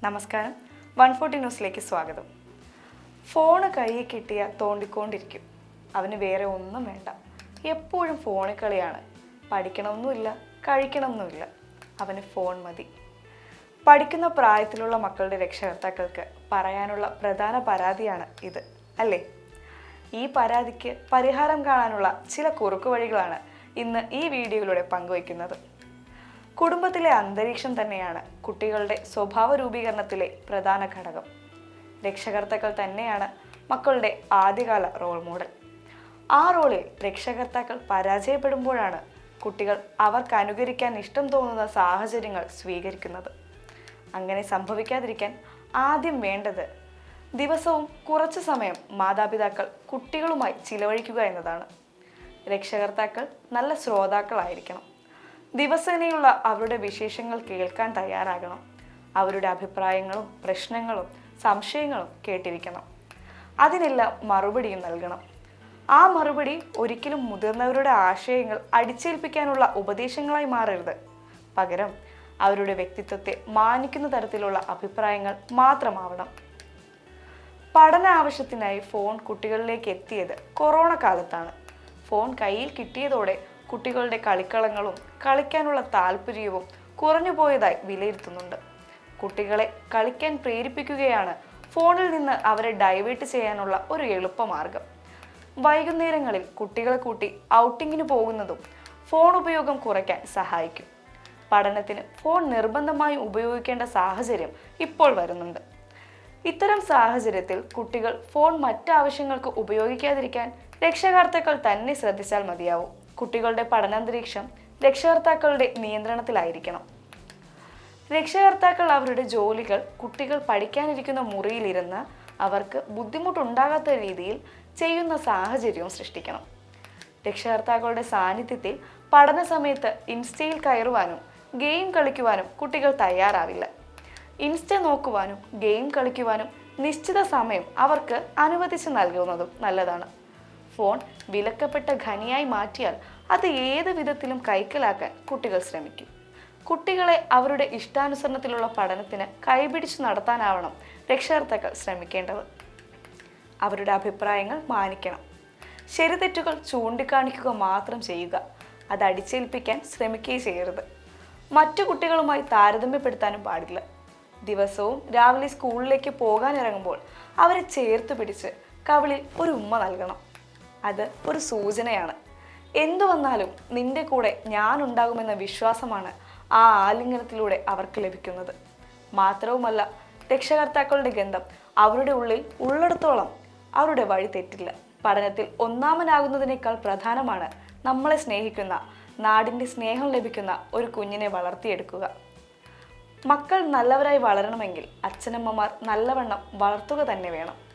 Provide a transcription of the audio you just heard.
നമസ്കാരം, 140 ന്യൂസിലേക്ക് സ്വാഗതം. ഫോണ് കയ്യിൽ കിട്ടിയ തോണ്ടിക്കൊണ്ടിരിക്കും. അവന് വേറെ ഒന്നും വേണ്ട. എപ്പോഴും ഫോണിൽ കളിയാണ്. പഠിക്കണമെന്നുമില്ല, കഴിക്കണമെന്നുമില്ല. അവന് ഫോൺ മതി. പഠിക്കുന്ന പ്രായത്തിലുള്ള മക്കളുടെ രക്ഷകർത്താക്കൾക്ക് പറയാനുള്ള പ്രധാന പരാതിയാണ് ഇത്, അല്ലേ? ഈ പരാതിക്ക് പരിഹാരം കാണാനുള്ള ചില കുറുക്കുവഴികളാണ് ഇന്ന് ഈ വീഡിയോയിലൂടെ പങ്കുവയ്ക്കുന്നത്. കുടുംബത്തിലെ അന്തരീക്ഷം തന്നെയാണ് കുട്ടികളുടെ സ്വഭാവ രൂപീകരണത്തിലെ പ്രധാന ഘടകം. രക്ഷകർത്താക്കൾ തന്നെയാണ് മക്കളുടെ ആദ്യകാല റോൾ മോഡൽ. ആ റോളിൽ രക്ഷകർത്താക്കൾ പരാജയപ്പെടുമ്പോഴാണ് കുട്ടികൾ അവർക്ക് അനുകരിക്കാൻ ഇഷ്ടം തോന്നുന്ന സാഹചര്യങ്ങൾ സ്വീകരിക്കുന്നത്. അങ്ങനെ സംഭവിക്കാതിരിക്കാൻ ആദ്യം വേണ്ടത് ദിവസവും കുറച്ചു സമയം മാതാപിതാക്കൾ കുട്ടികളുമായി ചിലവഴിക്കുക എന്നതാണ്. രക്ഷകർത്താക്കൾ നല്ല ശ്രോതാക്കളായിരിക്കണം. ദിവസേനയുള്ള അവരുടെ വിശേഷങ്ങൾ കേൾക്കാൻ തയ്യാറാകണം. അവരുടെ അഭിപ്രായങ്ങളും പ്രശ്നങ്ങളും സംശയങ്ങളും കേട്ടിരിക്കണം. അതിനെല്ലാം മറുപടിയും നൽകണം. ആ മറുപടി ഒരിക്കലും മുതിർന്നവരുടെ ആശയങ്ങൾ അടിച്ചേൽപ്പിക്കാനുള്ള ഉപദേശങ്ങളായി മാറരുത്. പകരം അവരുടെ വ്യക്തിത്വത്തെ മാനിക്കുന്ന തരത്തിലുള്ള അഭിപ്രായങ്ങൾ മാത്രമാവണം. പഠന ആവശ്യത്തിനായി ഫോൺ കുട്ടികളിലേക്ക് എത്തിയത് കൊറോണ കാലത്താണ്. ഫോൺ കയ്യിൽ കിട്ടിയതോടെ കുട്ടികളുടെ കളിക്കളങ്ങളും കളിക്കാനുള്ള താല്പര്യവും കുറഞ്ഞു പോയതായി വിലയിരുത്തുന്നുണ്ട്. കുട്ടികളെ കളിക്കാൻ പ്രേരിപ്പിക്കുകയാണ് ഫോണിൽ നിന്ന് അവരെ ഡൈവേർട്ട് ചെയ്യാനുള്ള ഒരു എളുപ്പമാർഗം. വൈകുന്നേരങ്ങളിൽ കുട്ടികളെ കൂട്ടി ഔട്ടിങ്ങിന് പോകുന്നതും ഫോൺ ഉപയോഗം കുറയ്ക്കാൻ സഹായിക്കും. പഠനത്തിന് ഫോൺ നിർബന്ധമായും ഉപയോഗിക്കേണ്ട സാഹചര്യം ഇപ്പോൾ വരുന്നുണ്ട്. ഇത്തരം സാഹചര്യത്തിൽ കുട്ടികൾ ഫോൺ മറ്റാവശ്യങ്ങൾക്ക് ഉപയോഗിക്കാതിരിക്കാൻ രക്ഷകർത്താക്കൾ തന്നെ ശ്രദ്ധിച്ചാൽ മതിയാവും. കുട്ടികളുടെ പഠനാന്തരീക്ഷം രക്ഷകർത്താക്കളുടെ നിയന്ത്രണത്തിലായിരിക്കണം. രക്ഷകർത്താക്കൾ അവരുടെ ജോലികൾ കുട്ടികൾ പഠിക്കാനിരിക്കുന്ന മുറിയിലിരുന്ന് അവർക്ക് ബുദ്ധിമുട്ടുണ്ടാകാത്ത രീതിയിൽ ചെയ്യുന്ന സാഹചര്യവും സൃഷ്ടിക്കണം. രക്ഷകർത്താക്കളുടെ സാന്നിധ്യത്തിൽ പഠന സമയത്ത് ഇൻസ്റ്റയിൽ കയറുവാനും ഗെയിം കളിക്കുവാനും കുട്ടികൾ തയ്യാറാവില്ല. ഇൻസ്റ്റ നോക്കുവാനും ഗെയിം കളിക്കുവാനും നിശ്ചിത സമയം അവർക്ക് അനുവദിച്ച് നൽകുന്നതും നല്ലതാണ്. ഫോൺ വിലക്കപ്പെട്ട ഖനിയായി മാറ്റിയാൽ അത് ഏത് വിധത്തിലും കൈക്കലാക്കാൻ കുട്ടികൾ ശ്രമിക്കും. കുട്ടികളെ അവരുടെ ഇഷ്ടാനുസരണത്തിലുള്ള പഠനത്തിന് കൈപിടിച്ചു നടത്താനാവണം രക്ഷകർത്താക്കൾ ശ്രമിക്കേണ്ടത്. അവരുടെ അഭിപ്രായങ്ങൾ മാനിക്കണം. ശരിതെറ്റുകൾ ചൂണ്ടിക്കാണിക്കുക മാത്രം ചെയ്യുക. അത് അടിച്ചേൽപ്പിക്കാൻ ശ്രമിക്കുകയും ചെയ്യരുത്. മറ്റു കുട്ടികളുമായി താരതമ്യപ്പെടുത്താനും പാടില്ല. ദിവസവും രാവിലെ സ്കൂളിലേക്ക് പോകാനിറങ്ങുമ്പോൾ അവരെ ചേർത്ത് പിടിച്ച് കവിളിൽ ഒരു ഉമ്മ നൽകണം. അത് ഒരു സൂചനയാണ്. എന്തു വന്നാലും നിന്റെ കൂടെ ഞാനുണ്ടാകുമെന്ന വിശ്വാസമാണ് ആ ആലിംഗനത്തിലൂടെ അവർക്ക് ലഭിക്കുന്നത്. മാത്രവുമല്ല, രക്ഷകർത്താക്കളുടെ ഗന്ധം അവരുടെ ഉള്ളിൽ ഉള്ളിടത്തോളം അവരുടെ വഴി തെറ്റില്ല. പഠനത്തിൽ ഒന്നാമനാകുന്നതിനേക്കാൾ പ്രധാനമാണ് നമ്മളെ സ്നേഹിക്കുന്ന, നാടിൻ്റെ സ്നേഹം ലഭിക്കുന്ന ഒരു കുഞ്ഞിനെ വളർത്തിയെടുക്കുക. മക്കൾ നല്ലവരായി വളരണമെങ്കിൽ അച്ഛനമ്മമാർ നല്ലവണ്ണം വളർത്തുക തന്നെ വേണം.